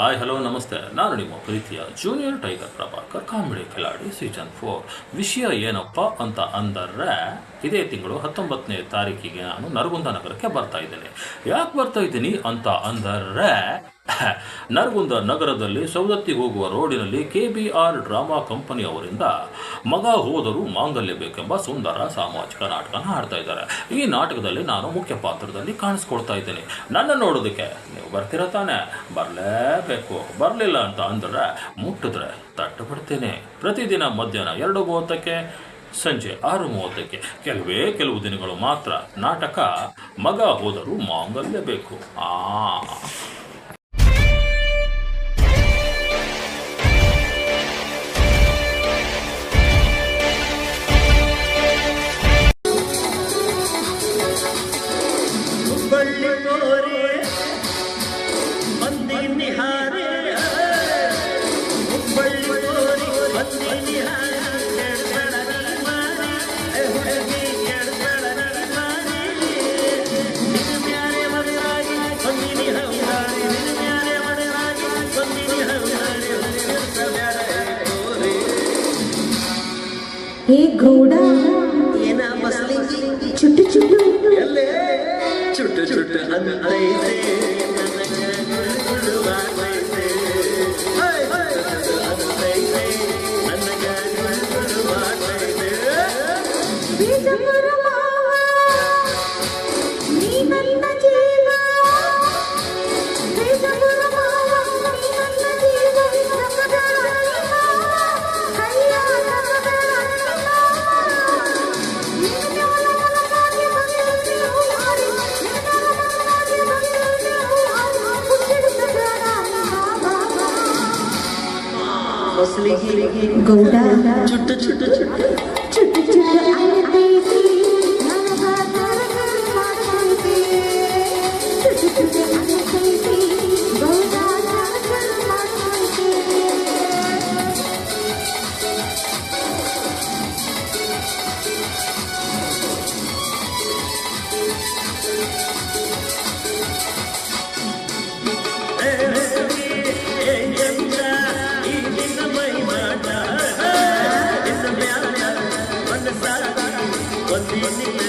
Hi hello ನಮಸ್ತೆ, ನಾನು ನಿಮ್ಮ ಪ್ರೀತಿಯ junior tiger Prabhakar, comedy Kiladi season 4. ವಿಷಯ ಏನಪ್ಪ ಅಂತ ಅಂದರೆ, ಇದೇ ತಿಂಗಳು 19ನೇ ತಾರೀಕಿಗೆ ನಾನು ನರಗುಂದ ನಗರಕ್ಕೆ ಬರ್ತಾ ಇದ್ದೇನೆ. ಯಾಕೆ ಬರ್ತಾ ಇದ್ದೀನಿ ಅಂತ ಅಂದರೆ, ನರಗುಂದ ನಗರದಲ್ಲಿ ಸವದತ್ತಿ ಹೋಗುವ ರೋಡಿನಲ್ಲಿ KBR ಡ್ರಾಮಾ ಕಂಪನಿ ಅವರಿಂದ ಮಗ ಹೋದರೂ ಮಾಂಗಲ್ಯ ಬೇಕೆಂಬ ಸುಂದರ ಸಾಮಾಜಿಕ ನಾಟಕನ ಆಡ್ತಾ ಇದ್ದಾರೆ. ಈ ನಾಟಕದಲ್ಲಿ ನಾನು ಮುಖ್ಯ ಪಾತ್ರದಲ್ಲಿ ಕಾಣಿಸ್ಕೊಳ್ತಾ ಇದ್ದೇನೆ. ನನ್ನ ನೋಡೋದಕ್ಕೆ ನೀವು ಬರ್ತೀರ ತಾನೆ? ಬರಲೇಬೇಕು. ಬರಲಿಲ್ಲ ಅಂತ ಅಂದರೆ ಮುಟ್ಟಿದ್ರೆ ತಟ್ಟು ಬಿಡ್ತೇನೆ. ಪ್ರತಿದಿನ ಮಧ್ಯಾಹ್ನ 2:30ಕ್ಕೆ, ಸಂಜೆ 6:30ಕ್ಕೆ, ಕೆಲವು ದಿನಗಳು ಮಾತ್ರ ನಾಟಕ ಮಗ ಹೋದರೂ ಮಾಂಗಲ್ಯ ಬೇಕು. ಹೇ ಗೌಡ, ಏನ ಬಸ್ಲಿ ಚುಟ್ಟು ಚುಟ್ಟು ಎಲ್ಲೇ ಚುಟ್ಟು ಚುಟ್ಟು ಅಂತೈತೆ ಗೌಡ ಚುಟ್ಟು ಚುಟ್ಟು ಚುಟ್ಟು ಚುಟ್ಟು ಚುಟ್ಟು ಅನ್ನತೈತಿ ಚುಟ್ಟು ಚುಟ್ಟು ಅನ್ನತೈತಿ ಗೌಡ One